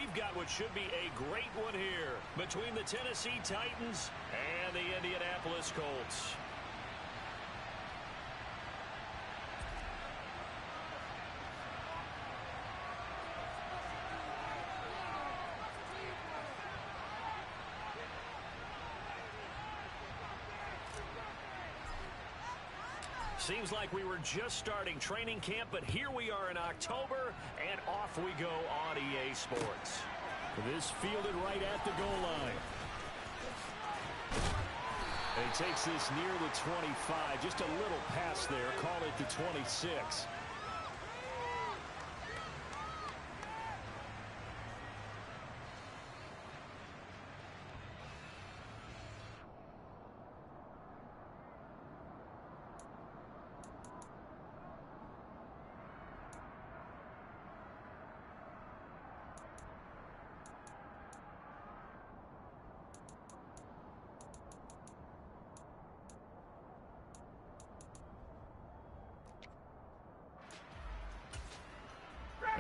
we've got what should be a great one here between the Tennessee Titans and the Indianapolis Colts. Seems like we were just starting training camp, but here we are in October, and off we go on EA Sports. This fielded right at the goal line. And he takes this near the 25. Just a little pass there. Call it the 26.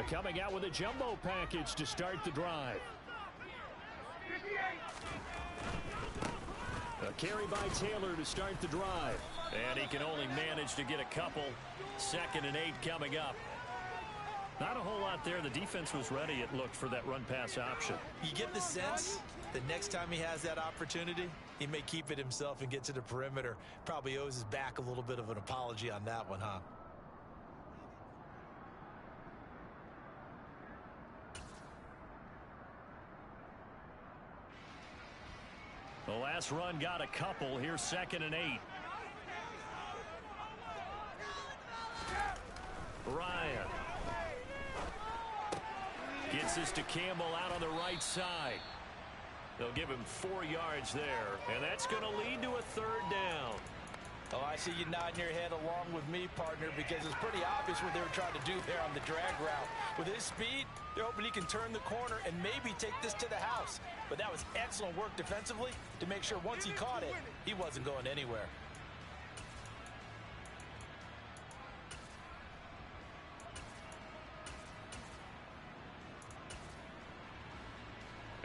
Coming out with a jumbo package to start the drive. A carry by Taylor to start the drive. And he can only manage to get a couple. 2nd and 8 coming up. Not a whole lot there. The defense was ready, it looked, for that run-pass option. You get the sense the next time he has that opportunity, he may keep it himself and get to the perimeter. Probably owes his back a little bit of an apology on that one, huh? The last run got a couple. Here's 2nd and 8. Ryan gets this to Campbell out on the right side. They'll give him 4 yards there, and that's going to lead to a 3rd down. Oh, I see you nodding your head along with me, partner, because it's pretty obvious what they were trying to do there on the drag route. With his speed, they're hoping he can turn the corner and maybe take this to the house. But that was excellent work defensively to make sure once he caught it, he wasn't going anywhere.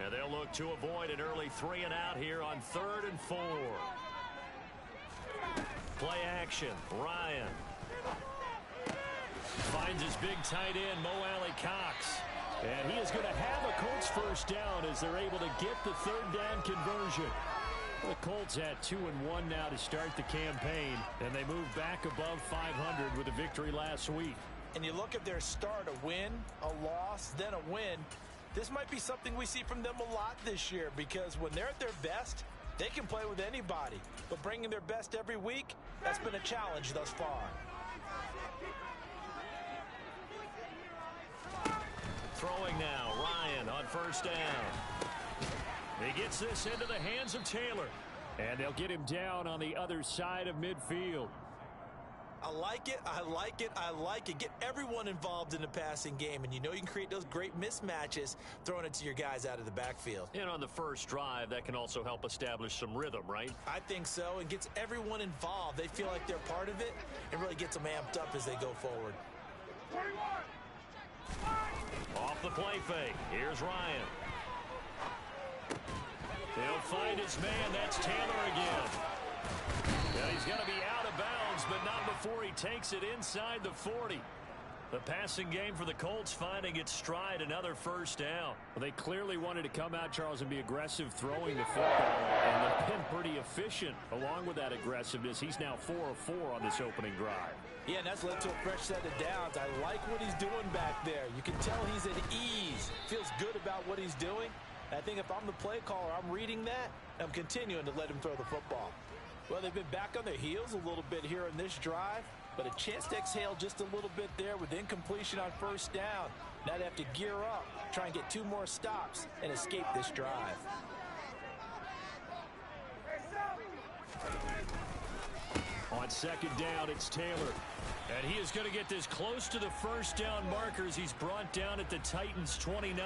And they'll look to avoid an early 3 and out here on 3rd and 4. Play action. Ryan finds his big tight end, Mo Alley-Cox. And he is going to have a Colts first down as they're able to get the 3rd down conversion. The Colts at 2-1 now to start the campaign, and they move back above 500 with a victory last week. And you look at their start, a win, a loss, then a win. This might be something we see from them a lot this year, because when they're at their best, they can play with anybody. But bringing their best every week, that's been a challenge thus far. Throwing now, Ryan on 1st down. He gets this into the hands of Taylor. And they'll get him down on the other side of midfield. I like it, I like it, I like it. Get everyone involved in the passing game, and you know you can create those great mismatches throwing it to your guys out of the backfield. And on the first drive, that can also help establish some rhythm, right? I think so, and gets everyone involved. They feel like they're part of it, and really gets them amped up as they go forward. 21. Off the play fake. Here's Ryan. He'll find his man. That's Taylor again. Well, he's going to be out of bounds, but not before he takes it inside the 40. The passing game for the Colts finding its stride, another 1st down. Well, they clearly wanted to come out, Charles, and be aggressive throwing the football, and they've been pretty efficient along with that aggressiveness. He's now 4 of 4 on this opening drive. Yeah, and that's led to a fresh set of downs. I like what he's doing back there. You can tell he's at ease, feels good about what he's doing. And I think if I'm the play caller, I'm reading that, and I'm continuing to let him throw the football. Well, they've been back on their heels a little bit here in this drive, but a chance to exhale just a little bit there with incompletion on 1st down. Now they have to gear up, try and get 2 more stops, and escape this drive. On 2nd down, it's Taylor. And he is going to get this close to the 1st down markers. He's brought down at the Titans' 29.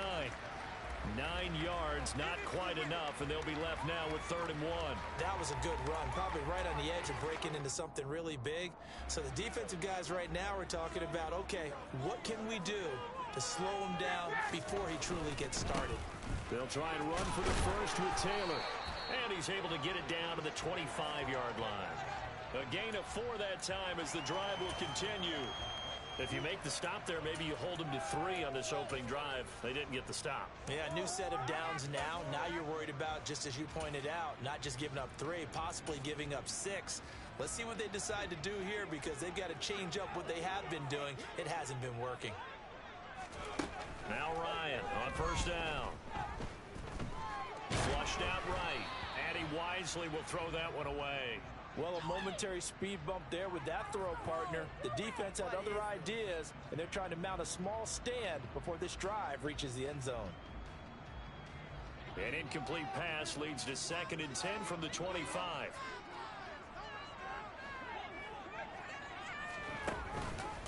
9 yards, not quite enough, and they'll be left now with 3rd and 1. That was a good run, probably right on the edge of breaking into something really big. So the defensive guys right now are talking about, okay, what can we do to slow him down before he truly gets started. They'll try and run for the first with Taylor. And he's able to get it down to the 25-yard line. A gain of 4 that time as the drive will continue. If you make the stop there, maybe you hold them to 3 on this opening drive. They didn't get the stop. Yeah, new set of downs now. Now you're worried about, just as you pointed out, not just giving up 3, possibly giving up 6. Let's see what they decide to do here because they've got to change up what they have been doing. It hasn't been working. Now Ryan on first down. Flushed out right. And he wisely will throw that one away. Well, a momentary speed bump there with that throw, partner. The defense had other ideas, and they're trying to mount a small stand before this drive reaches the end zone. An incomplete pass leads to 2nd and 10 from the 25.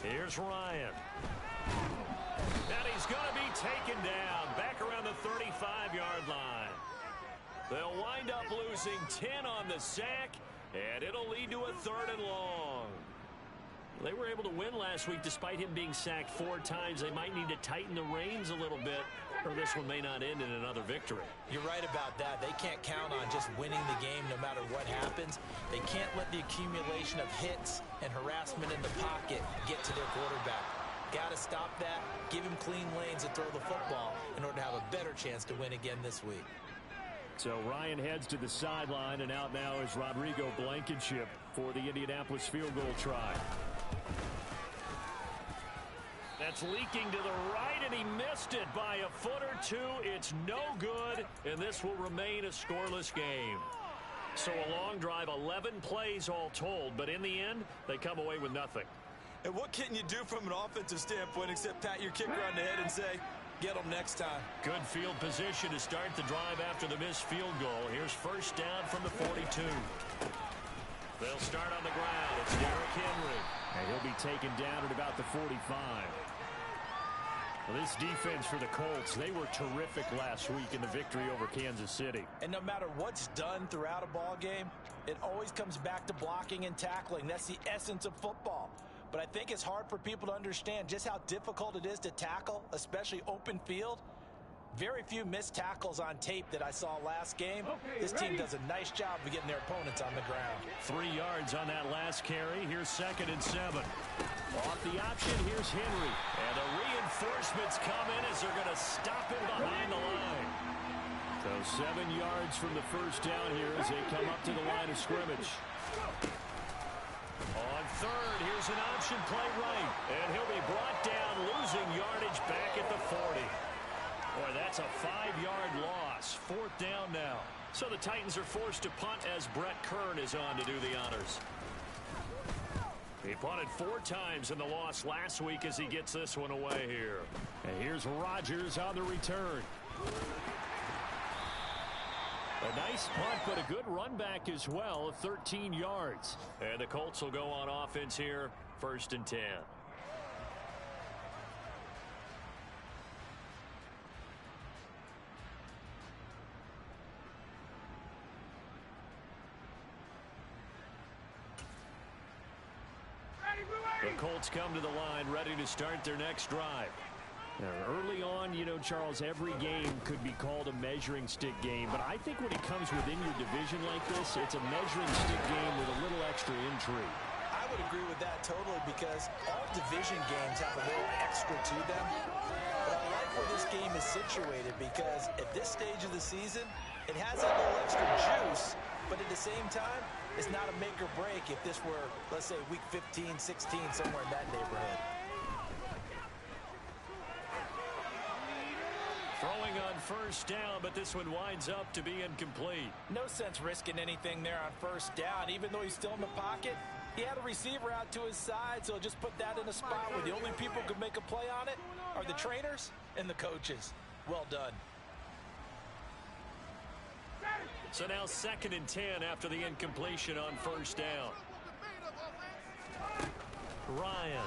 Here's Ryan. And he's going to be taken down back around the 35-yard line. They'll wind up losing 10 on the sack, and it'll lead to a 3rd and long. They were able to win last week despite him being sacked 4 times. They might need to tighten the reins a little bit, or this one may not end in another victory. You're right about that. They can't count on just winning the game no matter what happens. They can't let the accumulation of hits and harassment in the pocket get to their quarterback. Got to stop that, give him clean lanes to throw the football in order to have a better chance to win again this week. So Ryan heads to the sideline, and out now is Rodrigo Blankenship for the Indianapolis field goal try. That's leaking to the right, and he missed it by a foot or 2. It's no good, and this will remain a scoreless game. So a long drive, 11 plays all told, but in the end, they come away with nothing. And what can you do from an offensive standpoint except pat your kicker on the head and say, get them next time? Good field position to start the drive after the missed field goal. Here's first down from the 42. They'll start on the ground. It's Derrick Henry. And he'll be taken down at about the 45. Well, this defense for the Colts, they were terrific last week in the victory over Kansas City. And no matter what's done throughout a ball game, it always comes back to blocking and tackling. That's the essence of football. But I think it's hard for people to understand just how difficult it is to tackle, especially open field. Very few missed tackles on tape that I saw last game. This team does a nice job of getting their opponents on the ground. 3 yards on that last carry. Here's 2nd and 7. Off the option, here's Henry. And the reinforcements come in as they're going to stop him behind the line. So 7 yards from the first down here as they come up to the line of scrimmage. On 3rd, here's an option play right. And he'll be brought down, losing yardage back at the 40. Boy, that's a 5-yard loss. 4th down now. So the Titans are forced to punt as Brett Kern is on to do the honors. He punted 4 times in the loss last week as he gets this one away here. And here's Rodgers on the return. A nice punt, but a good run back as well of 13 yards. And the Colts will go on offense here, 1st and 10. The Colts come to the line ready to start their next drive. Now, early on, you know, Charles, every game could be called a measuring stick game. But I think when it comes within your division like this, it's a measuring stick game with a little extra intrigue. I would agree with that totally because all division games have a little extra to them. But I like where this game is situated because at this stage of the season, it has that little extra juice. But at the same time, it's not a make or break if this were, let's say, week 15, 16, somewhere in that neighborhood. Throwing on first down, but this one winds up to be incomplete. No sense risking anything there on first down. Even though he's still in the pocket, he had a receiver out to his side, so just put that in a spot where the only people who can make a play on it are the trainers and the coaches. Well done. So now 2nd and 10 after the incompletion on first down. Ryan.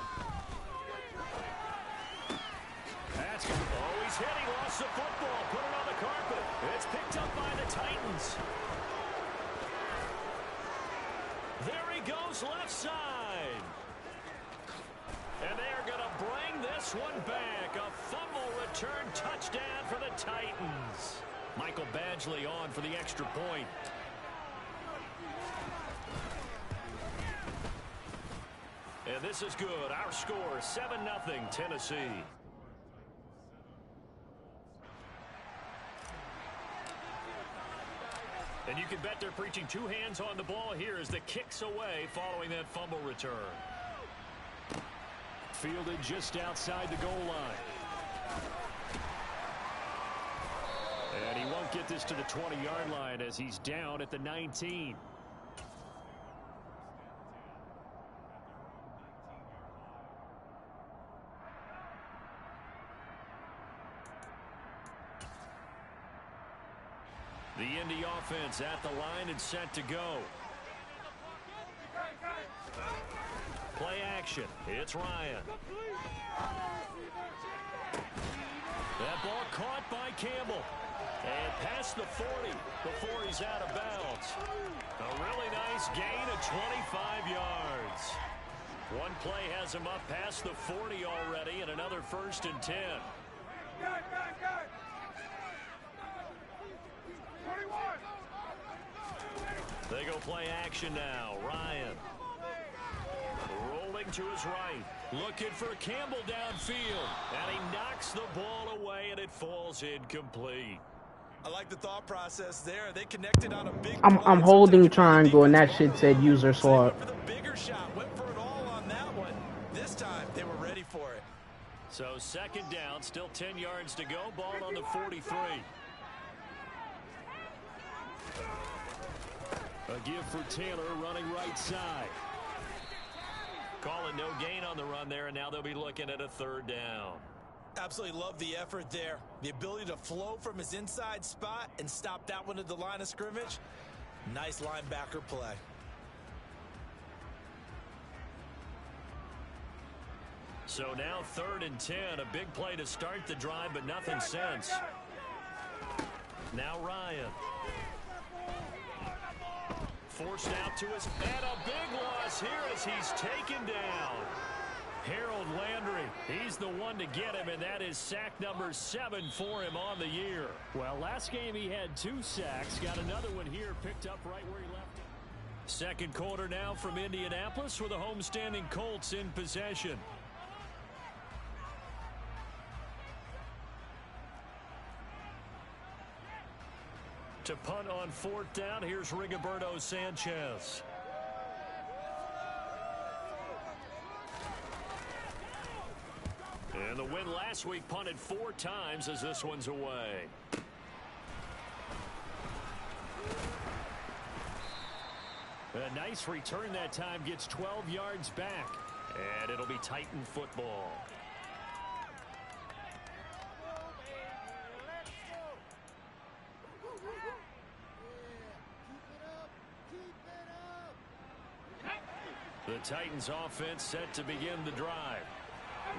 That's good. Oh, he's hit. He lost the football. Put it on the carpet. It's picked up by the Titans. There he goes left side. And they are going to bring this one back. A fumble return touchdown for the Titans. Michael Badgley on for the extra point. And this is good. Our score, 7-0 Tennessee. And you can bet they're preaching two hands on the ball here as the kick's away following that fumble return. Fielded just outside the goal line. And he won't get this to the 20-yard line as he's down at the 19. The Indy offense at the line and set to go. Play action. It's Ryan. That ball caught by Campbell. And past the 40 before he's out of bounds. A really nice gain of 25 yards. One play has him up past the 40 already, and another 1st and 10. They go play action now. Ryan. Rolling to his right. Looking for Campbell downfield. And he knocks the ball away, and it falls incomplete. I like the thought process there. They connected on a big I'm holding triangle, and that shit said user swap. For the bigger shot. Went for it all on that one. This time, they were ready for it. So 2nd down, still 10 yards to go. Ball on the 43. A give for Taylor running right side. Calling no gain on the run there, and now they'll be looking at a 3rd down. Absolutely love the effort there. The ability to flow from his inside spot and stop that one at the line of scrimmage. Nice linebacker play. So now 3rd and 10. A big play to start the drive, but nothing since. Now Ryan. Forced out to his, and a big loss here as he's taken down. Harold Landry, he's the one to get him, and that is sack number 7 for him on the year. Well, last game he had 2 sacks. Got another one here, picked up right where he left it. Second quarter now from Indianapolis with the homestanding Colts in possession. To punt on 4th down, here's Rigoberto Sanchez. And the win last week punted 4 times as this one's away. A nice return that time, gets 12 yards back. And it'll be Titan football. The Titans offense set to begin the drive.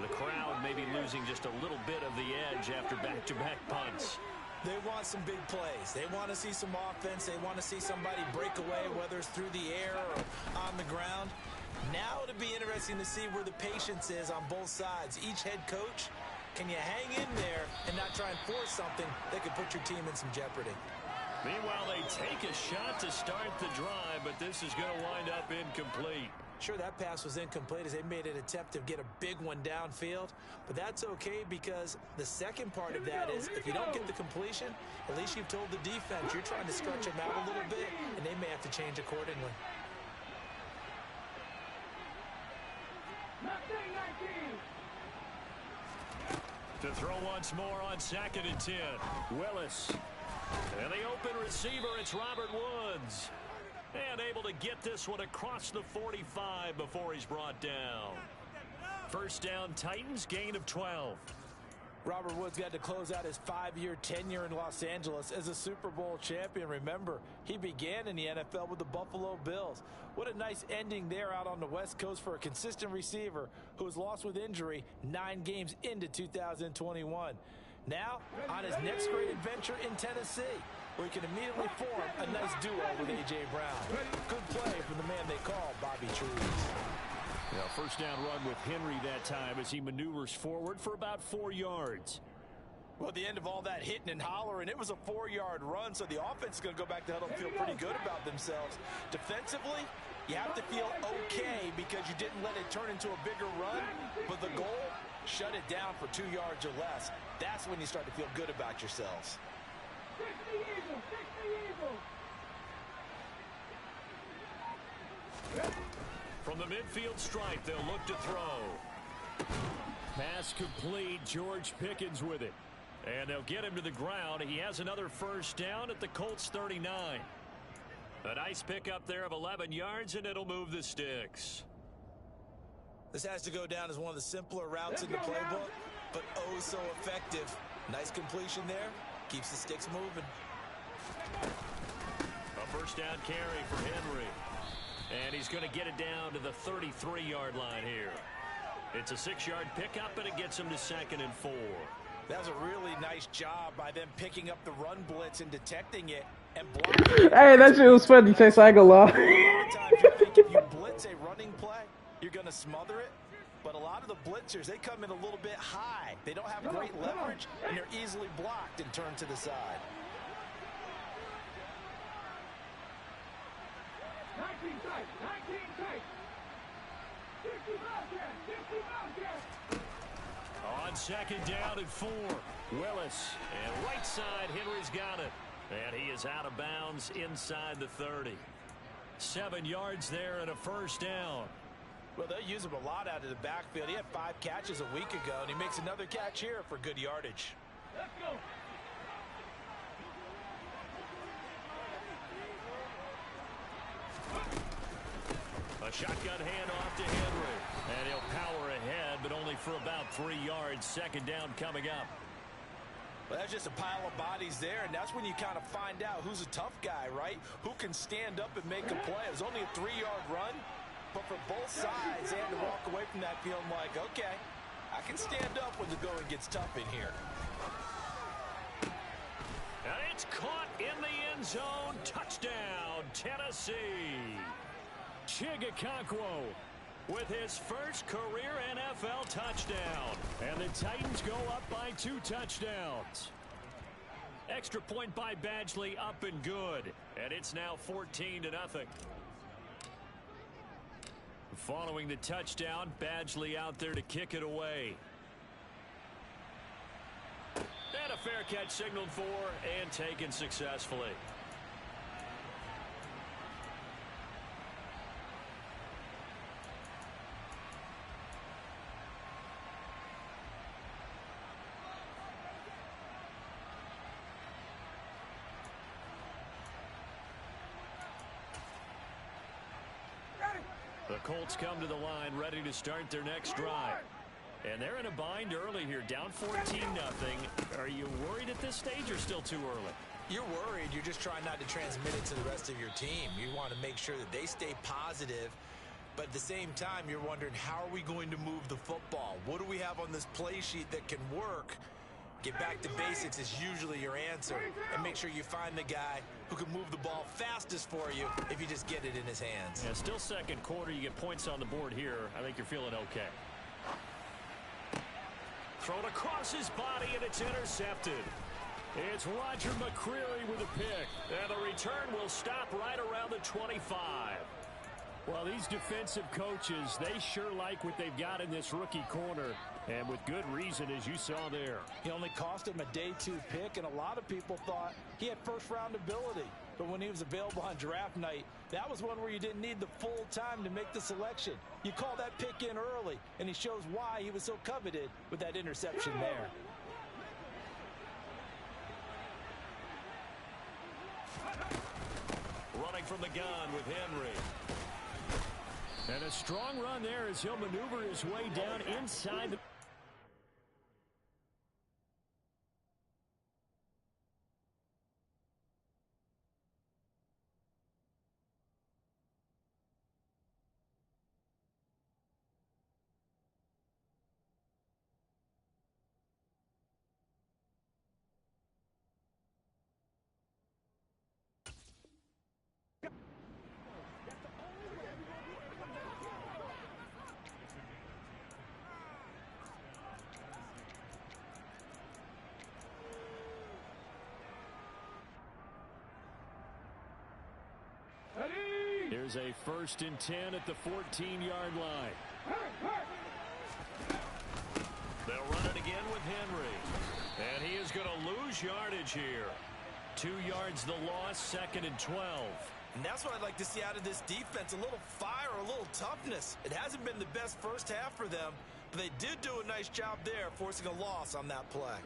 The crowd may be losing just a little bit of the edge after back-to-back punts. They want some big plays. They want to see some offense. They want to see somebody break away, whether it's through the air or on the ground. Now it'll be interesting to see where the patience is on both sides. Each head coach, can you hang in there and not try and force something that could put your team in some jeopardy? Meanwhile, they take a shot to start the drive, but this is going to wind up incomplete. Sure, that pass was incomplete as they made an attempt to get a big one downfield, but that's okay because the second part of that is if you don't get the completion, at least you've told the defense you're trying to stretch them out a little bit, and they may have to change accordingly. To throw once more on 2nd and 10. Willis. And the open receiver, it's Robert Woods. And able to get this one across the 45 before he's brought down. 1st down, Titans, gain of 12. Robert Woods got to close out his 5-year tenure in Los Angeles as a Super Bowl champion. Remember, he began in the NFL with the Buffalo Bills. What a nice ending there out on the West Coast for a consistent receiver who was lost with injury 9 games into 2021. Now, on his next great adventure in Tennessee, where he can immediately form a nice duo with A.J. Brown. Good play from the man they call Bobby Trees. First down run with Henry that time as he maneuvers forward for about 4 yards. Well, at the end of all that hitting and hollering, it was a 4-yard run, so the offense is going to go back to huddle and feel pretty good about themselves. Defensively, you have to feel okay because you didn't let it turn into a bigger run, but the goal, shut it down for 2 yards or less. That's when you start to feel good about yourselves. From the midfield stripe, they'll look to throw. Pass complete. George Pickens with it. And they'll get him to the ground. He has another first down at the Colts 39. A nice pickup there of 11 yards, and it'll move the sticks. This has to go down as one of the simpler routes in the playbook, but oh so effective. Nice completion there. Keeps the sticks moving. A first down carry for Henry. And he's going to get it down to the 33-yard line here. It's a 6-yard pickup, and it gets him to 2nd and 4. That was a really nice job by them picking up the run blitz and detecting it and blocking it. Hey, that shit was funny, Chase. I ain't gonna lie. A lot of times you think if you blitz a running play, you're going to smother it. But a lot of the blitzers, they come in a little bit high. They don't have great leverage, and they're easily blocked and turned to the side. On 2nd down and 4. Willis. And right side, Henry's got it. And he is out of bounds inside the 30. 7 yards there and a first down. Well, they'll use him a lot out of the backfield. He had 5 catches a week ago, and he makes another catch here for good yardage. Let's go. A shotgun handoff to Henry. And he'll power ahead, but only for about 3 yards. 2nd down coming up. Well, that's just a pile of bodies there, and that's when you kind of find out who's a tough guy, right? Who can stand up and make a play. It was only a 3-yard run, but for both sides, they had to walk away from that feeling like, okay, I can stand up when the going gets tough in here. And it's caught in the end zone. Touchdown, Tennessee. Chigakonkwo with his first career NFL touchdown. And the Titans go up by 2 touchdowns. Extra point by Badgley, up and good. And it's now 14-0. Following the touchdown, Badgley out there to kick it away. And a fair catch signaled for and taken successfully. The Colts come to the line ready to start their next drive. And they're in a bind early here, down 14-0. Are you worried at this stage or still too early? You're worried. You're just trying not to transmit it to the rest of your team. You want to make sure that they stay positive. But at the same time, you're wondering, how are we going to move the football? What do we have on this play sheet that can work? Get back to basics is usually your answer. And make sure you find the guy who can move the ball fastest for you if you just get it in his hands. Yeah, still second quarter. You get points on the board here. I think you're feeling okay. Thrown across his body, and it's intercepted. It's Roger McCreary with a pick. And the return will stop right around the 25. Well, these defensive coaches, they sure like what they've got in this rookie corner. And with good reason, as you saw there. He only cost him a day 2 pick, and a lot of people thought he had first-round ability. But when he was available on draft night, that was one where you didn't need the full time to make the selection. You call that pick in early, and he shows why he was so coveted with that interception there. Running from the gun with Henry. And a strong run there as he'll maneuver his way down inside the... Here's a 1st and 10 at the 14-yard line. They'll run it again with Henry. And he is going to lose yardage here. 2 yards the loss, 2nd and 12. And that's what I'd like to see out of this defense, a little fire, a little toughness. It hasn't been the best first half for them, but they did do a nice job there, forcing a loss on that play.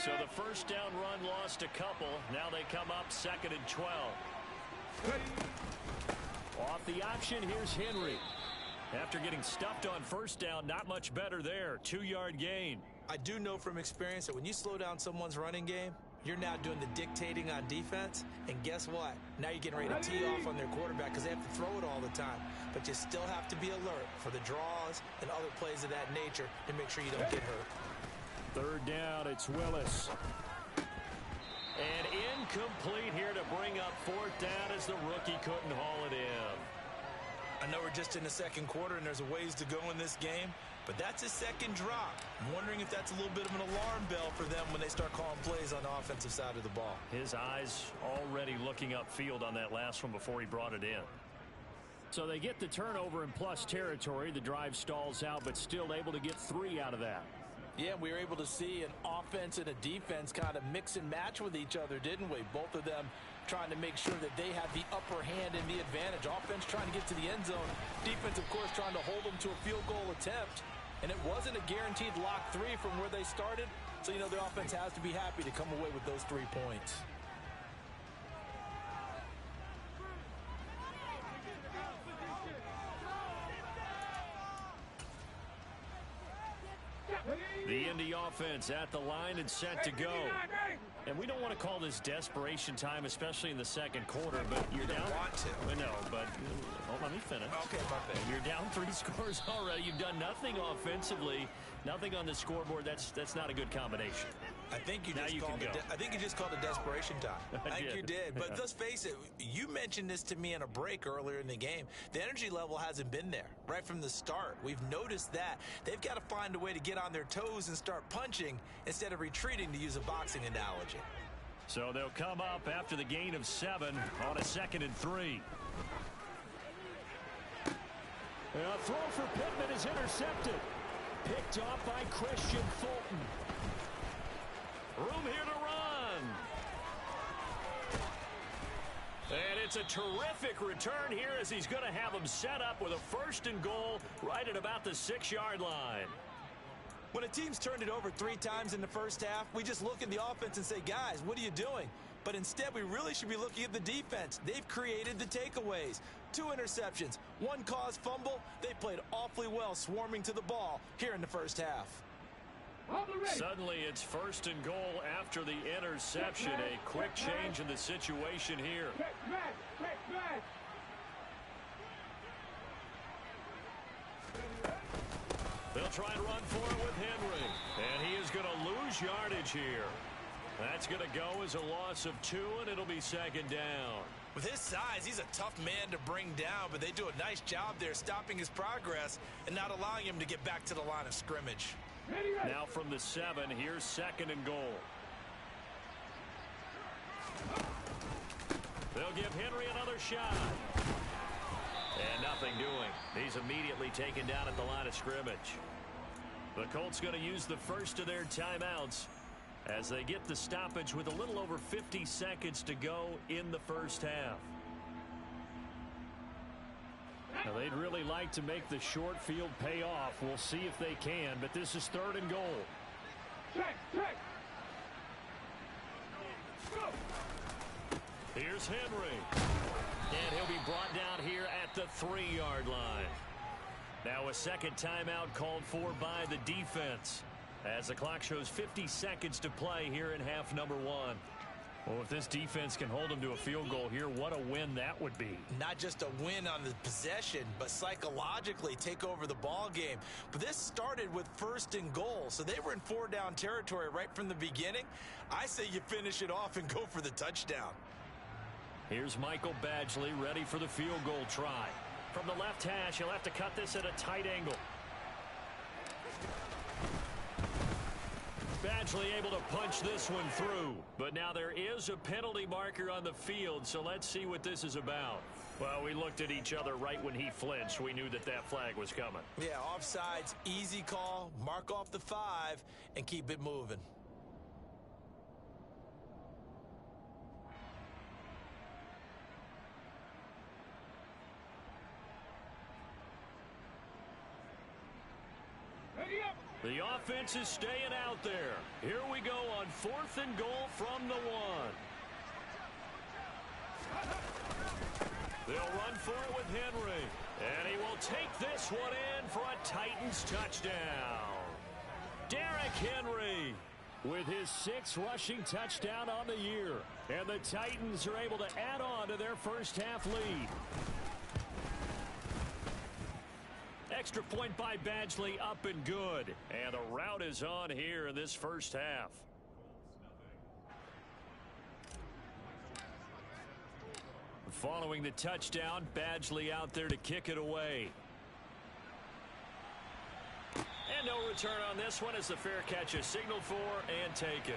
So the first down run lost a couple. Now they come up 2nd and 12. Off the option, here's Henry. After getting stuffed on first down, not much better there. 2-yard gain. I do know from experience that when you slow down someone's running game, you're now doing the dictating on defense. And guess what? Now you're getting ready to tee off on their quarterback because they have to throw it all the time. But you still have to be alert for the draws and other plays of that nature to make sure you don't get hurt. 3rd down, it's Willis. And incomplete here to bring up 4th down as the rookie couldn't haul it in. I know we're just in the 2nd quarter and there's a ways to go in this game, but that's a 2nd drop. I'm wondering if that's a little bit of an alarm bell for them when they start calling plays on the offensive side of the ball. His eyes already looking upfield on that last one before he brought it in. So they get the turnover in plus territory. The drive stalls out, but still able to get 3 out of that. Yeah, we were able to see an offense and a defense kind of mix and match with each other, didn't we? Both of them trying to make sure that they have the upper hand and the advantage. Offense trying to get to the end zone. Defense, of course, trying to hold them to a field goal attempt. And it wasn't a guaranteed lock 3 from where they started. So, you know, the offense has to be happy to come away with those 3 points. The Indy offense at the line and set to go. And we don't want to call this desperation time, especially in the 2nd quarter, but you're down. Want to. No, but let me finish. Okay, my bad. You're down 3 scores already. You've done nothing offensively, nothing on the scoreboard. That's not a good combination. I think you just called it desperation time. I think you did. But let's face it, you mentioned this to me in a break earlier in the game. The energy level hasn't been there right from the start. We've noticed that. They've got to find a way to get on their toes and start punching instead of retreating, to use a boxing analogy. So they'll come up after the gain of 7 on a 2nd and 3. A throw for Pittman is intercepted. Picked off by Christian Fulton. Room here to run. And it's a terrific return here as he's going to have him set up with a 1st and goal right at about the 6-yard line. When a team's turned it over 3 times in the first half, we just look at the offense and say, guys, what are you doing? But instead, we really should be looking at the defense. They've created the takeaways. 2 interceptions, 1 caused fumble. They played awfully well swarming to the ball here in the first half. Suddenly, it's 1st and goal after the interception. A quick change in the situation here. They'll try and run for it with Henry. And he is going to lose yardage here. That's going to go as a loss of 2, and it'll be 2nd down. With his size, he's a tough man to bring down, but they do a nice job there stopping his progress and not allowing him to get back to the line of scrimmage. Now from the 7, here's 2nd and goal. They'll give Henry another shot. And nothing doing. He's immediately taken down at the line of scrimmage. The Colts going to use the first of their timeouts as they get the stoppage with a little over 50 seconds to go in the first half. Now, they'd really like to make the short field pay off. We'll see if they can, but this is 3rd and goal. Here's Henry. And he'll be brought down here at the 3-yard line. Now a 2nd timeout called for by the defense as the clock shows 50 seconds to play here in half number 1. Well, if this defense can hold them to a field goal here, what a win that would be. Not just a win on the possession, but psychologically take over the ball game. But this started with 1st and goal, so they were in 4-down territory right from the beginning. I say you finish it off and go for the touchdown. Here's Michael Badgley ready for the field goal try. From the left hash, he'll have to cut this at a tight angle. Badgley able to punch this one through. But now there is a penalty marker on the field, so let's see what this is about. Well, we looked at each other right when he flinched. We knew that that flag was coming. Yeah, offsides, easy call. Mark off the 5 and keep it moving. The offense is staying out there. Here we go on 4th and goal from the 1. They'll run for it with Henry. And he will take this one in for a Titans touchdown. Derrick Henry with his 6th rushing touchdown on the year. And the Titans are able to add on to their first half lead. Extra point by Badgley, up and good. And the route is on here in this first half. Following the touchdown, Badgley out there to kick it away. And no return on this one as the fair catch is signaled for and taken.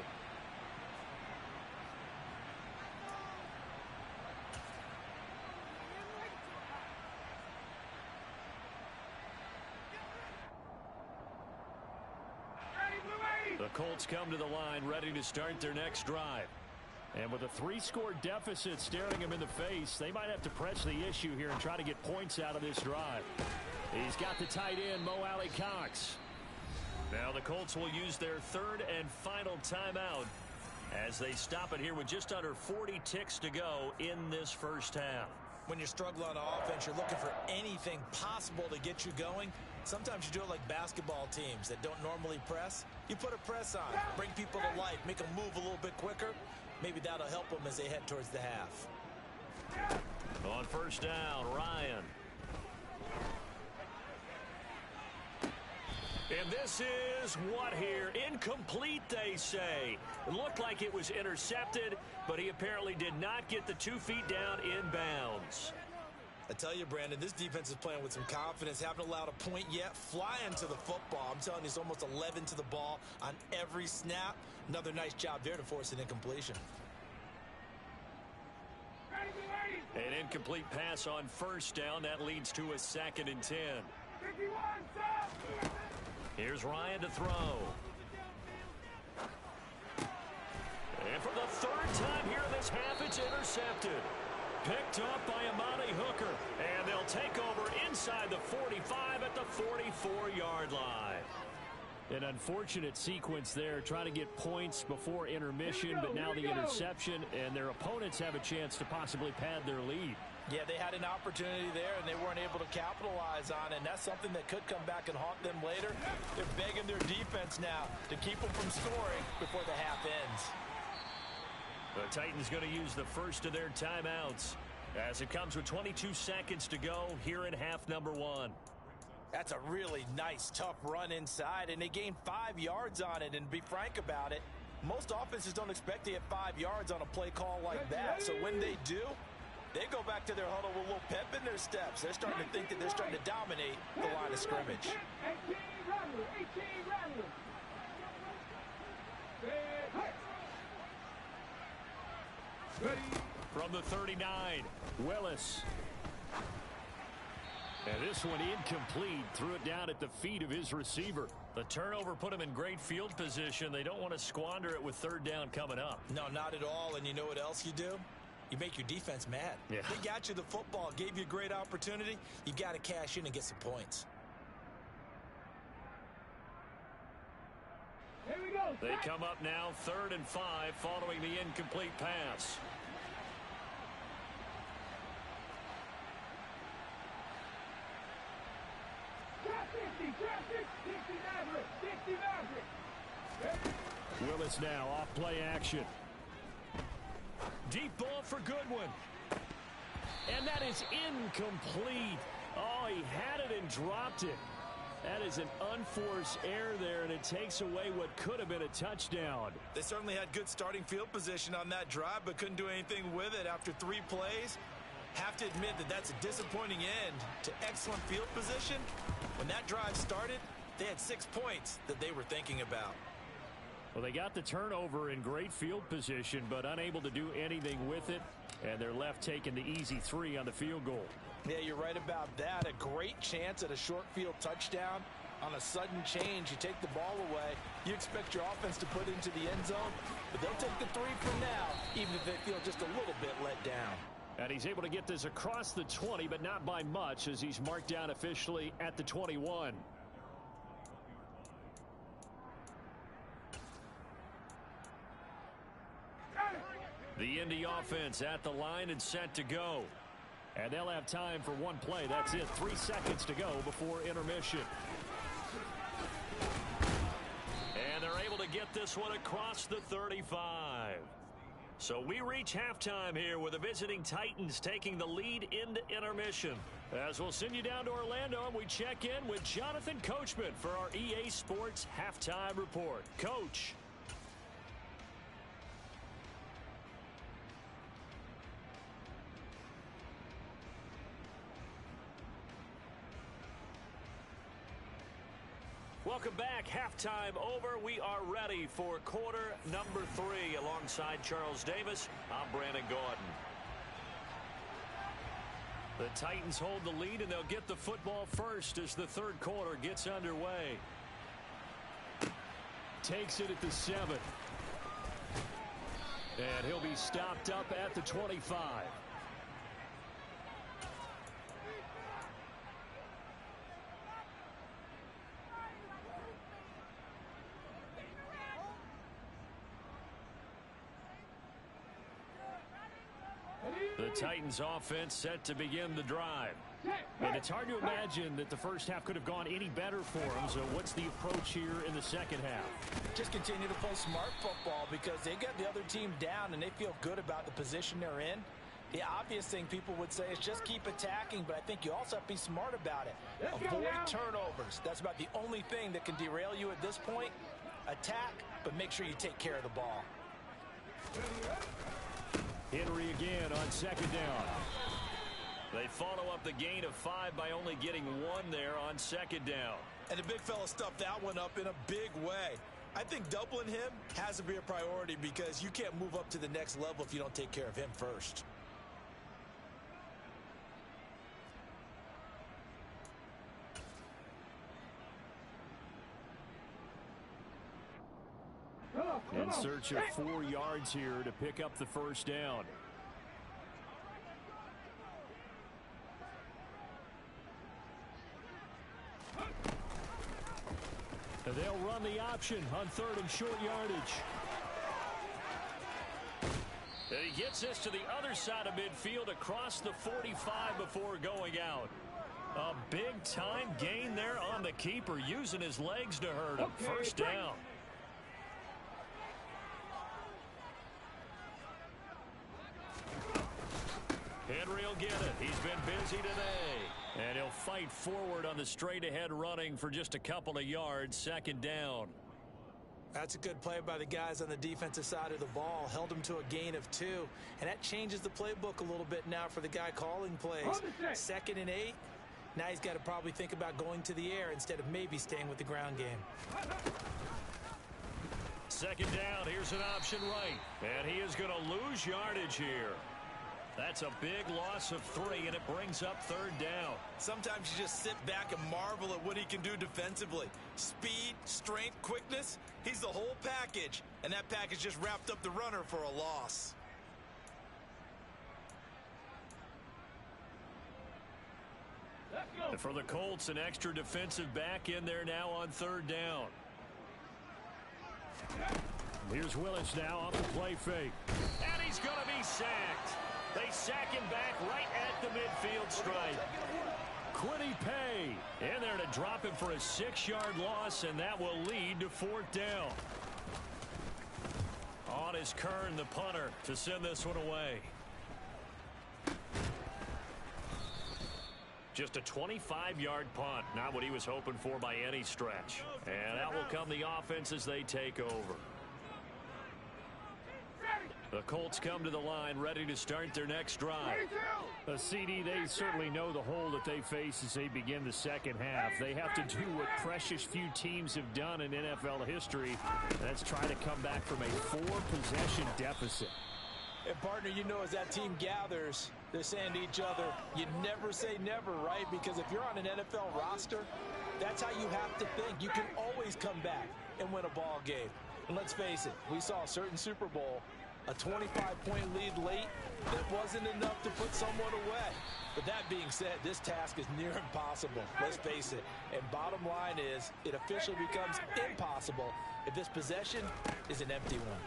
The Colts come to the line ready to start their next drive. And with a 3-score deficit staring him in the face, they might have to press the issue here and try to get points out of this drive. He's got the tight end, Mo Alley-Cox. Now the Colts will use their 3rd and final timeout as they stop it here with just under 40 ticks to go in this first half. When you struggle on offense, you're looking for anything possible to get you going. Sometimes you do it like basketball teams that don't normally press. You put a press on, bring people to life, make them move a little bit quicker. Maybe that'll help them as they head towards the half. On first down, Ryan. And this is what here? Incomplete, they say. It looked like it was intercepted, but he apparently did not get the 2 feet down in bounds. I tell you, Brandon, this defense is playing with some confidence. Haven't allowed a point yet. Flying to the football. I'm telling you, it's almost 11 to the ball on every snap. Another nice job there to force an incompletion. An incomplete pass on first down. That leads to a 2nd and 10. Here's Ryan to throw. And for the 3rd time here in this half, it's intercepted. Picked up by Amani Hooker. And they'll take over inside the 45 at the 44-yard line. An unfortunate sequence there, trying to get points before intermission, but now the interception, and their opponents have a chance to possibly pad their lead. Yeah, they had an opportunity there, and they weren't able to capitalize on it, and that's something that could come back and haunt them later. They're begging their defense now to keep them from scoring before the half ends. The Titans going to use the first of their timeouts as it comes with 22 seconds to go here in half number 1. That's a really nice, tough run inside, and they gained 5 yards on it. And to be frank about it, most offenses don't expect to get 5 yards on a play call like that. So when they do, they go back to their huddle with a little pep in their steps. They're starting to think that they're starting to dominate the line of scrimmage. 18 Rattler. From the 39, Willis. And this one incomplete. Threw it down at the feet of his receiver. The turnover put him in great field position. They don't want to squander it with 3rd down coming up. No, not at all. And you know what else you do? You make your defense mad. Yeah. They got you the football, gave you a great opportunity. You've got to cash in and get some points. Here we go. They come up now 3rd and 5 following the incomplete pass. Willis now off play action. Deep ball for Goodwin. And that is incomplete. Oh, he had it and dropped it. That is an unforced error there, and it takes away what could have been a touchdown. They certainly had good starting field position on that drive, but couldn't do anything with it after 3 plays. Have to admit that that's a disappointing end to excellent field position. When that drive started, they had 6 points that they were thinking about. Well, they got the turnover in great field position, but unable to do anything with it. And they're left taking the easy 3 on the field goal. Yeah, you're right about that. A great chance at a short field touchdown. On a sudden change, you take the ball away. You expect your offense to put into the end zone, but they'll take the 3 for now, even if they feel just a little bit let down. And he's able to get this across the 20, but not by much, as he's marked down officially at the 21. The Indy offense at the line and set to go. And they'll have time for one play. That's it. 3 seconds to go before intermission. And they're able to get this one across the 35. So we reach halftime here with the visiting Titans taking the lead into intermission. As we'll send you down to Orlando, and we check in with Jonathan Coachman for our EA Sports Halftime Report. Coach. Welcome back. Halftime over. We are ready for quarter number 3. Alongside Charles Davis, I'm Brandon Gaudin. The Titans hold the lead, and they'll get the football first as the third quarter gets underway. Takes it at the 7. And he'll be stopped up at the 25. The Titans offense set to begin the drive. And it's hard to imagine that the first half could have gone any better for them. So what's the approach here in the second half? Just continue to play smart football because they got the other team down and they feel good about the position they're in. The obvious thing people would say is just keep attacking, but I think you also have to be smart about it. Avoid turnovers. That's about the only thing that can derail you at this point. Attack, but make sure you take care of the ball. Henry again on second down. They follow up the gain of 5 by only getting 1 there on second down. And the big fella stuffed that one up in a big way. I think doubling him has to be a priority because you can't move up to the next level if you don't take care of him first. In search of 4 yards here to pick up the first down. They'll run the option on 3rd and short yardage. And he gets this to the other side of midfield across the 45 before going out. A big-time gain there on the keeper, using his legs to hurt him. First down. Henry will get it. He's been busy today. And he'll fight forward on the straight-ahead running for just a couple of yards. Second down. That's a good play by the guys on the defensive side of the ball. Held him to a gain of 2. And that changes the playbook a little bit now for the guy calling plays. 2nd and 8. Now he's got to probably think about going to the air instead of maybe staying with the ground game. Second down. Here's an option right. And he is going to lose yardage here. That's a big loss of 3, and it brings up 3rd down. Sometimes you just sit back and marvel at what he can do defensively. Speed, strength, quickness, he's the whole package. And that package just wrapped up the runner for a loss. And for the Colts, an extra defensive back in there now on 3rd down. Here's Willis now off the play fake. And he's going to be sacked. They sack him back right at the midfield stripe. Kwity Paye in there to drop him for a 6-yard loss, and that will lead to 4th down. On is Kern, the punter, to send this one away. Just a 25-yard punt, not what he was hoping for by any stretch. And out will come the offense as they take over. The Colts come to the line ready to start their next drive. A CD, they certainly know the hole that they face as they begin the second half. They have to do what precious few teams have done in NFL history. That's try to come back from a 4-possession deficit. And partner, you know, as that team gathers, they're saying to each other, you never say never, right? Because if you're on an NFL roster, that's how you have to think. You can always come back and win a ball game. And let's face it, we saw a certain Super Bowl, a 25-point lead late that wasn't enough to put someone away. But that being said, this task is near impossible. Let's face it. And bottom line is, it officially becomes impossible if this possession is an empty one.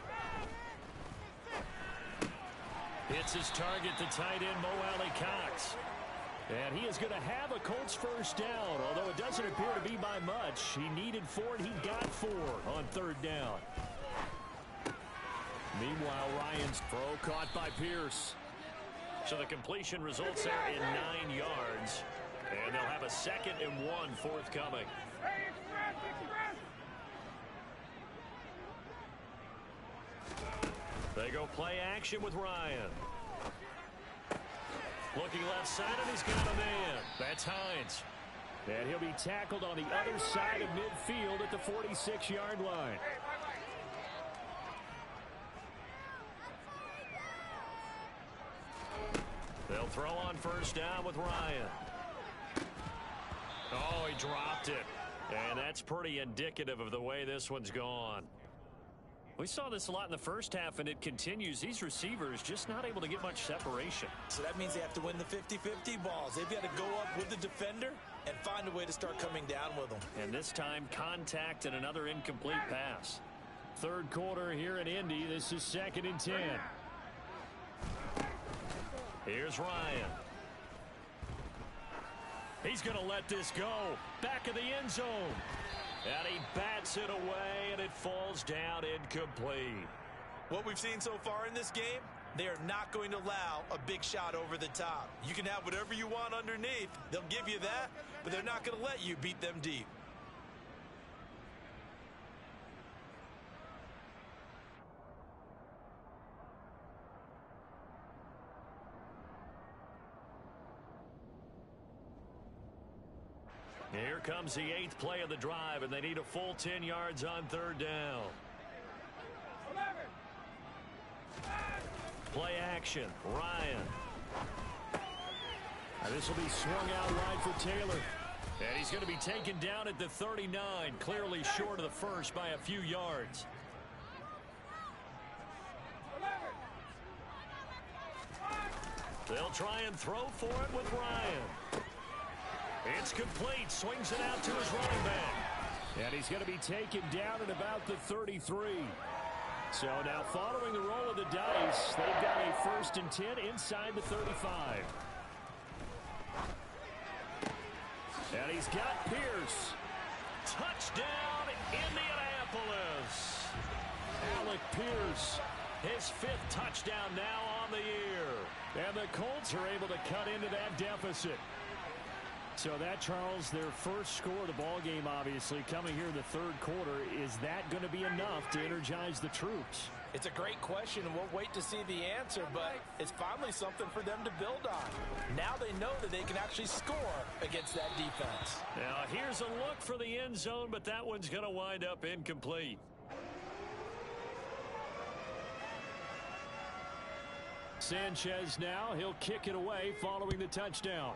Hits his target, the tight end, Mo Alley-Cox. And he is going to have a Colts first down, although it doesn't appear to be by much. He needed 4, and he got 4 on third down. Meanwhile, Ryan's throw caught by Pierce. So the completion results there in 9 yards. And they'll have a 2nd and 1 forthcoming. They go play action with Ryan. Looking left side, and he's got a man. That's Hines. And he'll be tackled on the other side of midfield at the 46-yard line. They'll throw on first down with Ryan. Oh, he dropped it. And that's pretty indicative of the way this one's gone. We saw this a lot in the first half, and it continues. These receivers just not able to get much separation. So that means they have to win the 50-50 balls. They've got to go up with the defender and find a way to start coming down with them. And this time, contact and another incomplete pass. Third quarter here in Indy. This is 2nd and 10. Here's Ryan. He's going to let this go. Back of the end zone. And he bats it away, and it falls down incomplete. What we've seen so far in this game, they are not going to allow a big shot over the top. You can have whatever you want underneath. They'll give you that, but they're not going to let you beat them deep. Here comes the 8th play of the drive, and they need a full 10 yards on third down. Play action, Ryan. And this will be swung out wide for Taylor. And he's going to be taken down at the 39, clearly short of the first by a few yards. They'll try and throw for it with Ryan. It's complete. Swings it out to his running back. And he's going to be taken down at about the 33. So now following the roll of the dice, they've got a 1st and 10 inside the 35. And he's got Pierce. Touchdown, Indianapolis. Alec Pierce. His 5th touchdown now on the year. And the Colts are able to cut into that deficit. So that, Charles, their first score of the ball game, obviously, coming here in the third quarter. Is that going to be enough to energize the troops? It's a great question, and we'll wait to see the answer, but it's finally something for them to build on. Now they know that they can actually score against that defense. Now here's a look for the end zone, but that one's going to wind up incomplete. Sanchez now, he'll kick it away following the touchdown.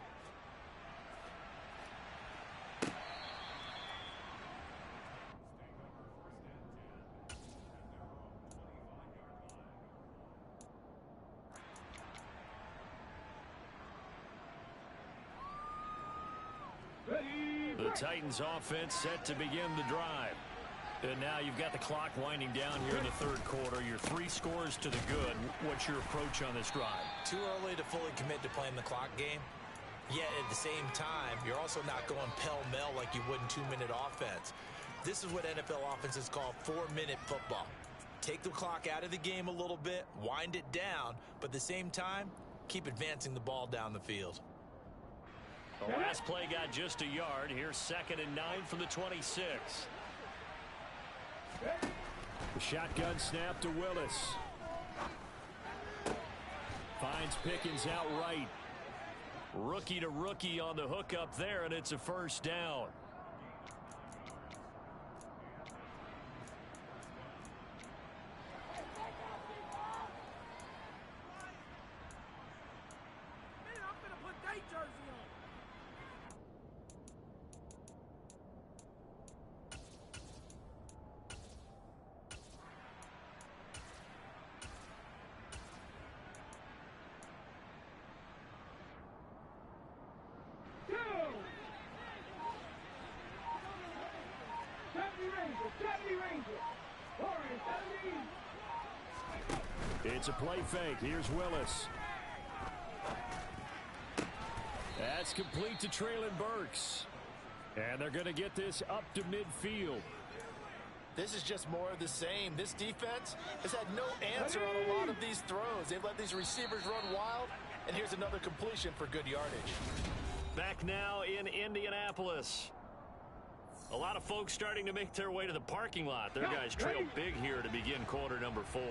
The Titans offense set to begin the drive. And now you've got the clock winding down here in the third quarter. You're 3 scores to the good. What's your approach on this drive? Too early to fully commit to playing the clock game. Yet at the same time, you're also not going pell-mell like you would in 2-minute offense. This is what NFL offenses call 4-minute football. Take the clock out of the game a little bit, wind it down, but at the same time, keep advancing the ball down the field. The last play got just a yard. Here's 2nd and 9 from the 26. The shotgun snap to Willis. finds Pickens outright. Rookie to rookie on the hookup there, and it's a first down. It's a play fake. Here's Willis. That's complete to Treylon Burks. And they're going to get this up to midfield. This is just more of the same. This defense has had no answer on a lot of these throws. They've let these receivers run wild. And here's another completion for good yardage. Back now in Indianapolis. A lot of folks starting to make their way to the parking lot. Their guys trail big here to begin quarter number 4.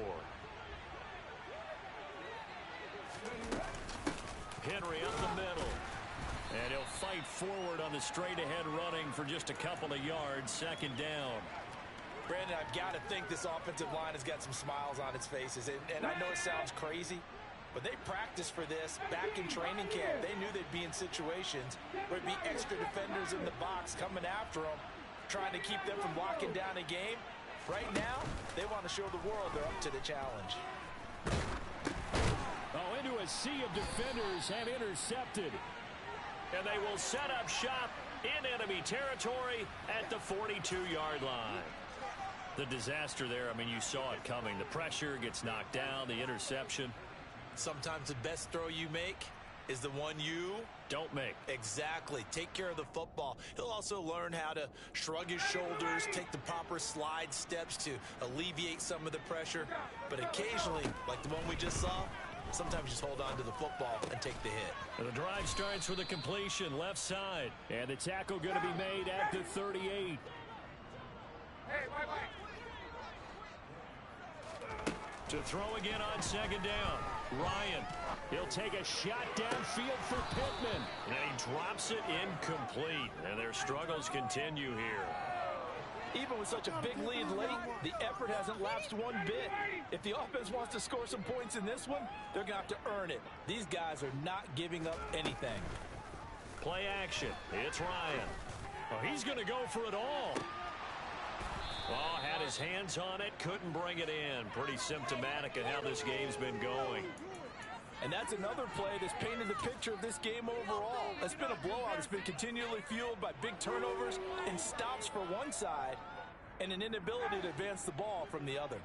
Henry up the middle. And he'll fight forward on the straight-ahead running for just a couple of yards. Second down. Brandon, I've got to think this offensive line has got some smiles on its faces. And I know it sounds crazy, but they practiced for this back in training camp. They knew they'd be in situations where it'd be extra defenders in the box coming after them, trying to keep them from locking down a game. Right now, they want to show the world they're up to the challenge. Oh, into a sea of defenders and intercepted. And they will set up shop in enemy territory at the 42-yard line. The disaster there, I mean, you saw it coming. The pressure gets knocked down, the interception. Sometimes the best throw you make is the one you don't make. Exactly. Take care of the football. He'll also learn how to shrug his shoulders, take the proper slide steps to alleviate some of the pressure. But occasionally, like the one we just saw, sometimes just hold on to the football and take the hit. The drive starts with a completion left side. And the tackle going to be made at the 38. To throw again on second down. Ryan. He'll take a shot downfield for Pittman. And he drops it incomplete. And their struggles continue here. Even with such a big lead late, the effort hasn't lapsed one bit. If the offense wants to score some points in this one, they're going to have to earn it. These guys are not giving up anything. Play action. It's Ryan. Oh, he's going to go for it all. Oh, had his hands on it, couldn't bring it in. Pretty symptomatic of how this game's been going. And that's another play that's painted the picture of this game overall. It's been a blowout. It's been continually fueled by big turnovers and stops for one side and an inability to advance the ball from the other.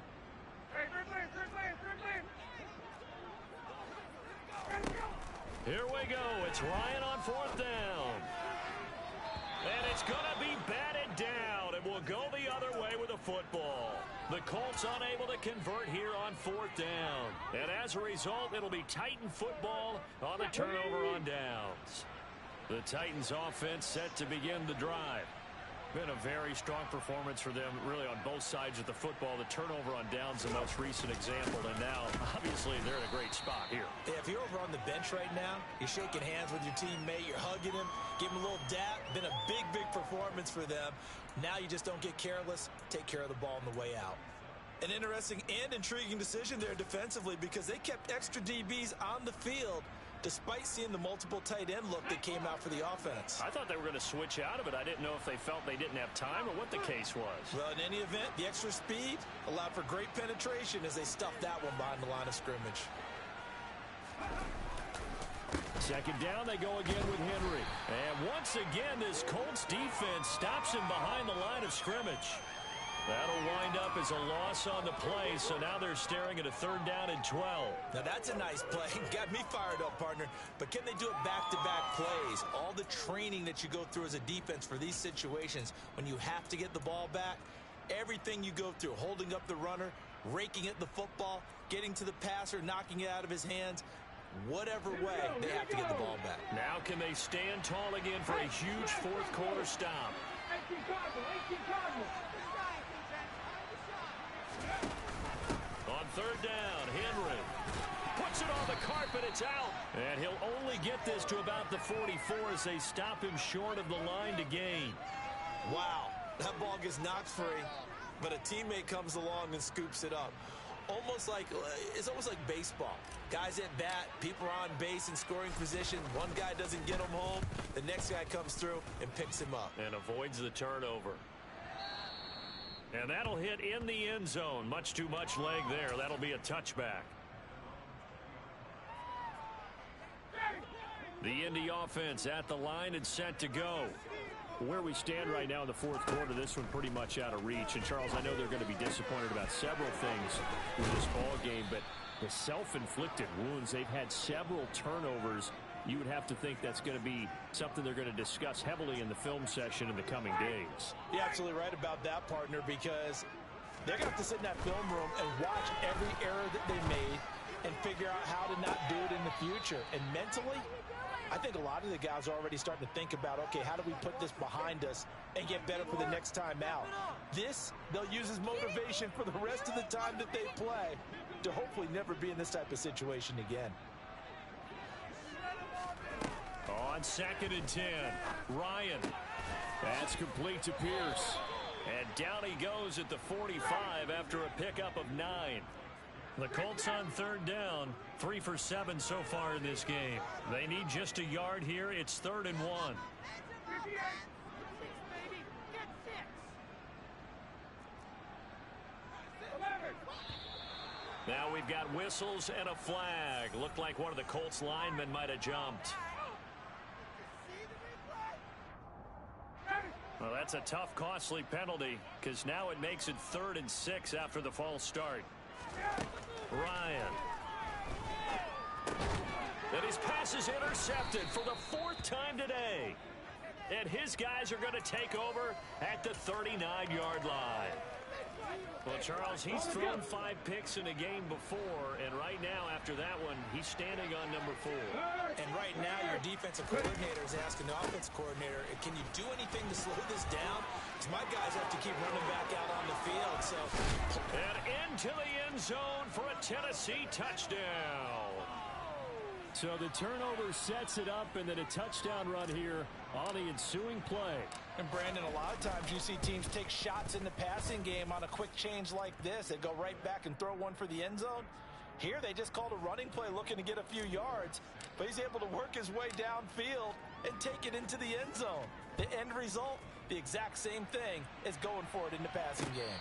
Here we go. It's Ryan on fourth down. And it's going to be batted down. It will go the other way with the football. The Colts unable to convert here on fourth down. And as a result, it'll be Titan football on the turnover on downs. The Titans offense set to begin the drive. Been a very strong performance for them, really, on both sides of the football. The turnover on downs, the most recent example, and now, obviously, they're in a great spot here. Yeah, if you're over on the bench right now, you're shaking hands with your teammate, you're hugging him, give him a little dap. Been a big, big performance for them. Now you just don't get careless. Take care of the ball on the way out. An interesting and intriguing decision there defensively because they kept extra DBs on the field despite seeing the multiple tight end look that came out for the offense. I thought they were going to switch out of it. I didn't know if they felt they didn't have time or what the case was. Well, in any event, the extra speed allowed for great penetration as they stuffed that one behind the line of scrimmage. Second down, they go again with Henry. And once again, this Colts defense stops him behind the line of scrimmage. That'll wind up as a loss on the play, so now they're staring at a third down and 12. Now that's a nice play. Got me fired up, partner. But can they do it back-to-back plays? All the training that you go through as a defense for these situations, when you have to get the ball back, everything you go through, holding up the runner, raking at the football, getting to the passer, knocking it out of his hands, whatever way, they have to get the ball back. Now can they stand tall again for a huge fourth quarter stop? 18 Cardinals. On third down, Henry puts it on the carpet. It's out. And he'll only get this to about the 44 as they stop him short of the line to gain. Wow, that ball gets knocked free, but a teammate comes along and scoops it up. It's almost like baseball. Guys at bat, people are on base in scoring position. One guy doesn't get him home. The next guy comes through and picks him up. And avoids the turnover. And that'll hit in the end zone. Much too much leg there. That'll be a touchback. The Indy offense at the line and set to go. Where we stand right now in the fourth quarter, this one pretty much out of reach. And, Charles, I know they're going to be disappointed about several things with this ball game, but the self-inflicted wounds, they've had several turnovers. You would have to think that's going to be something they're going to discuss heavily in the film session in the coming days. You're absolutely right about that, partner, because they're going to have to sit in that film room and watch every error that they made and figure out how to not do it in the future. And mentally, I think a lot of the guys are already starting to think about, okay, how do we put this behind us and get better for the next time out? This, they'll use as motivation for the rest of the time that they play to hopefully never be in this type of situation again. On 2nd and 10, Ryan. That's complete to Pierce. And down he goes at the 45 after a pickup of 9. The Colts on 3rd down, 3 for 7 so far in this game. They need just a yard here. It's 3rd and 1. Now we've got whistles and a flag. Looked like one of the Colts linemen might have jumped. Well, that's a tough, costly penalty because now it makes it 3rd and 6 after the false start. Ryan. And his pass is intercepted for the 4th time today. And his guys are going to take over at the 39-yard line. Well, Charles, he's thrown 5 picks in a game before, and right now, after that one, he's standing on number 4. And right now, your defensive coordinator is asking the offensive coordinator, can you do anything to slow this down? Because my guys have to keep running back out on the field. So, and into the end zone for a Tennessee touchdown. So the turnover sets it up, and then a touchdown run here on the ensuing play. And Brandon, a lot of times you see teams take shots in the passing game on a quick change like this. They go right back and throw one for the end zone. Here they just called a running play looking to get a few yards, but he's able to work his way downfield and take it into the end zone. The end result, the exact same thing as going for it in the passing game.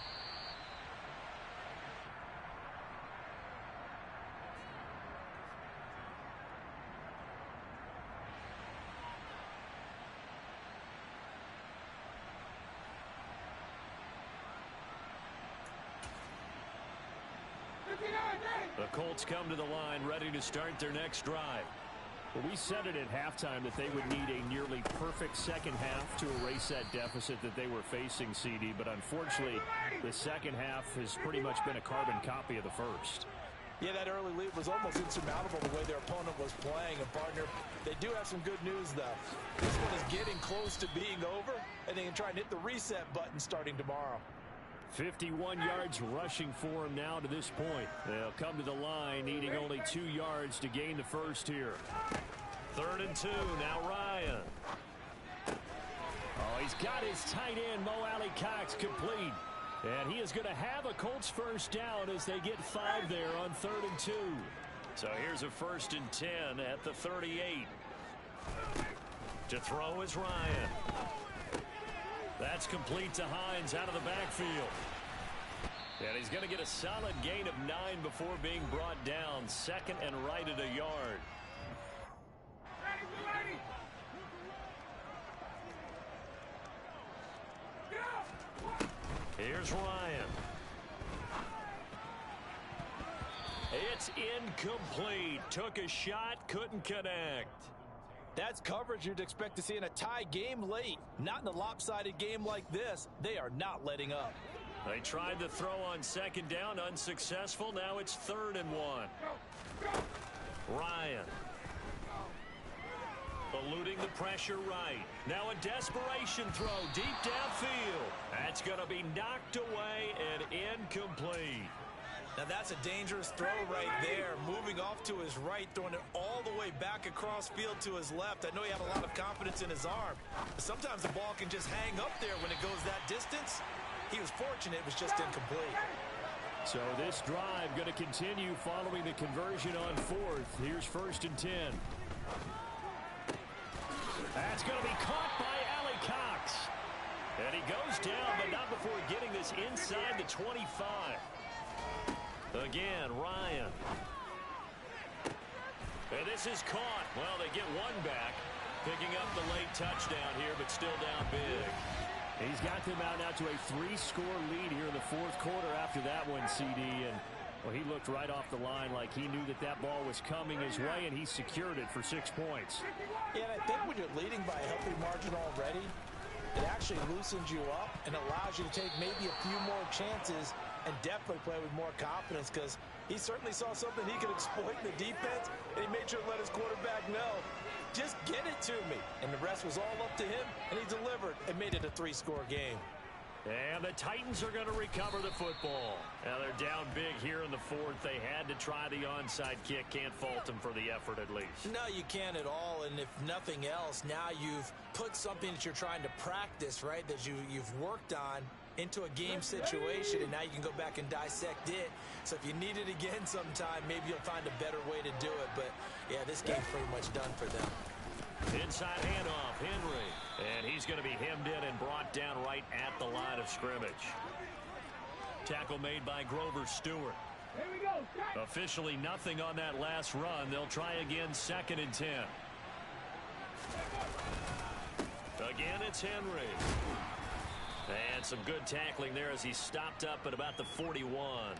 The Colts come to the line ready to start their next drive. Well, we said it at halftime that they would need a nearly perfect second half to erase that deficit that they were facing, CD. But unfortunately, the second half has pretty much been a carbon copy of the first. Yeah, that early lead was almost insurmountable the way their opponent was playing. And, partner, they do have some good news, though. This one is getting close to being over, and they can try and hit the reset button starting tomorrow. 51 yards rushing for him now to this point. They'll come to the line needing only 2 yards to gain the first here. 3rd and 2. Now Ryan. Oh, he's got his tight end, Mo Alley-Cox, complete. And he is going to have a Colts first down as they get 5 there on 3rd and 2. So here's a 1st and 10 at the 38. To throw is Ryan. That's complete to Hines out of the backfield. And he's going to get a solid gain of 9 before being brought down. 2nd and right at a yard. Here's Ryan. It's incomplete. Took a shot, couldn't connect. That's coverage you'd expect to see in a tie game late. Not in a lopsided game like this. They are not letting up. They tried to throw on 2nd down, unsuccessful. Now it's 3rd and 1. Ryan. Eluding the pressure right. Now a desperation throw deep downfield. That's going to be knocked away and incomplete. Now that's a dangerous throw right there. Moving off to his right, throwing it all the way back across field to his left. I know he had a lot of confidence in his arm. But sometimes the ball can just hang up there when it goes that distance. He was fortunate it was just incomplete. So this drive going to continue following the conversion on fourth. Here's 1st and 10. That's going to be caught by Allie Cox. And he goes down, but not before getting this inside the 25. Again, Ryan. And this is caught. Well, they get one back. Picking up the late touchdown here, but still down big. He's got them out now to a 3-score lead here in the 4th quarter after that one, CD. And, well, he looked right off the line like he knew that that ball was coming his way, and he secured it for 6 points. Yeah, and I think when you're leading by a healthy margin already, it actually loosens you up and allows you to take maybe a few more chances and definitely play with more confidence, because he certainly saw something he could exploit in the defense, and he made sure to let his quarterback know, just get it to me. And the rest was all up to him, and he delivered and made it a 3-score game. And the Titans are going to recover the football. Now they're down big here in the 4th. They had to try the onside kick. Can't fault them for the effort at least. No, you can't at all. And if nothing else, now you've put something that you're trying to practice, right, that you've worked on into a game situation, and now you can go back and dissect it. So if you need it again sometime, maybe you'll find a better way to do it. But, yeah, this game's pretty much done for them. Inside handoff, Henry. And he's going to be hemmed in and brought down right at the line of scrimmage. Tackle made by Grover Stewart. Here we go. Officially nothing on that last run. They'll try again, 2nd and 10. Again, it's Henry. And some good tackling there as he stopped up at about the 41.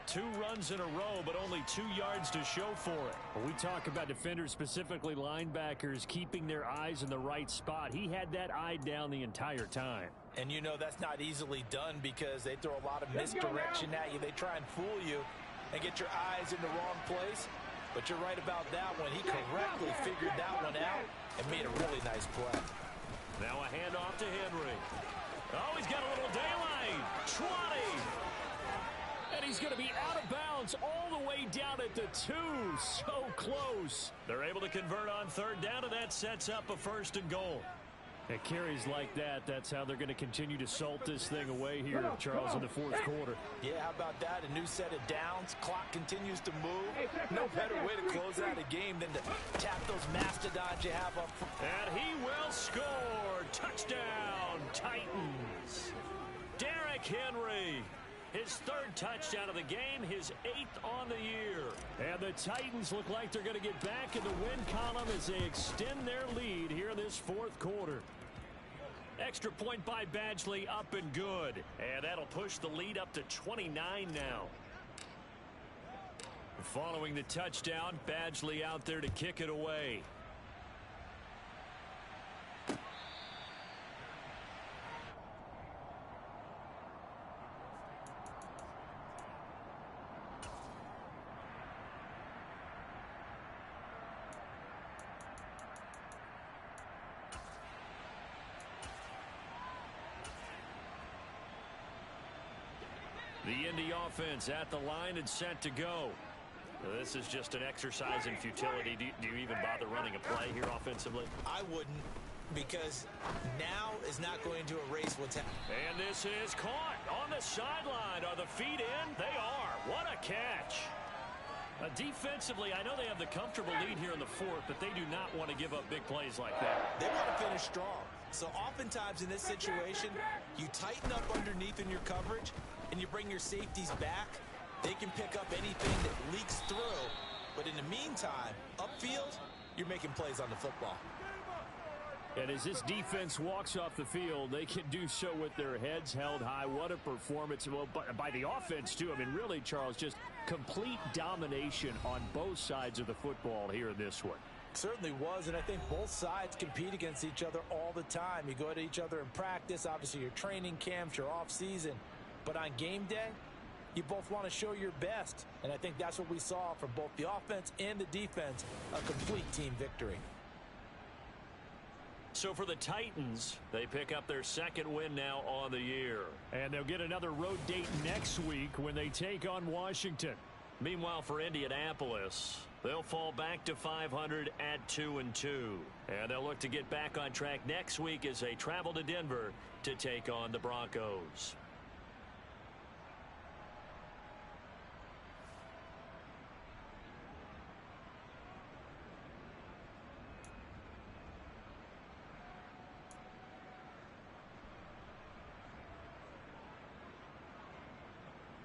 2 runs in a row, but only 2 yards to show for it. When we talk about defenders, specifically linebackers, keeping their eyes in the right spot, he had that eye down the entire time. And you know that's not easily done because they throw a lot of misdirection at you. They try and fool you and get your eyes in the wrong place. But you're right about that one. He correctly figured that one out and made a really nice play. Now a handoff to Henry. Oh, he's got a little daylight. 20. And he's going to be out of bounds all the way down at the 2. So close. They're able to convert on 3rd down, and that sets up a 1st and goal. At carries like that, that's how they're going to continue to salt this thing away here, Charles, in the 4th quarter. Yeah, how about that? A new set of downs. Clock continues to move. No better way to close out a game than to tap those mastodons you have up front. And he will score. Touchdown, Titans. Derrick Henry. His 3rd touchdown of the game, his 8th on the year. And the Titans look like they're going to get back in the win column as they extend their lead here in this 4th quarter. Extra point by Badgley, up and good. And that'll push the lead up to 29 now. Following the touchdown, Badgley out there to kick it away. The Indy offense at the line and set to go. This is just an exercise in futility. Do you even bother running a play here offensively? I wouldn't, because now is not going to erase what's happening. And this is caught on the sideline. Are the feet in? They are. What a catch. Defensively, I know they have the comfortable lead here in the 4th, but they do not want to give up big plays like that. They want to finish strong. So oftentimes in this situation, you tighten up underneath in your coverage, and you bring your safeties back. They can pick up anything that leaks through. But in the meantime, upfield, you're making plays on the football. And as this defense walks off the field, they can do so with their heads held high. What a performance. Well, by the offense, too. I mean, really, Charles, just complete domination on both sides of the football here in this one. Certainly was, and I think both sides compete against each other all the time. You go at each other in practice, obviously your training camps, your off-season. But on game day, you both want to show your best. And I think that's what we saw from both the offense and the defense, a complete team victory. So for the Titans, they pick up their second win now on the year. And they'll get another road date next week when they take on Washington. Meanwhile, for Indianapolis, they'll fall back to 500 at 2-2. And they'll look to get back on track next week as they travel to Denver to take on the Broncos.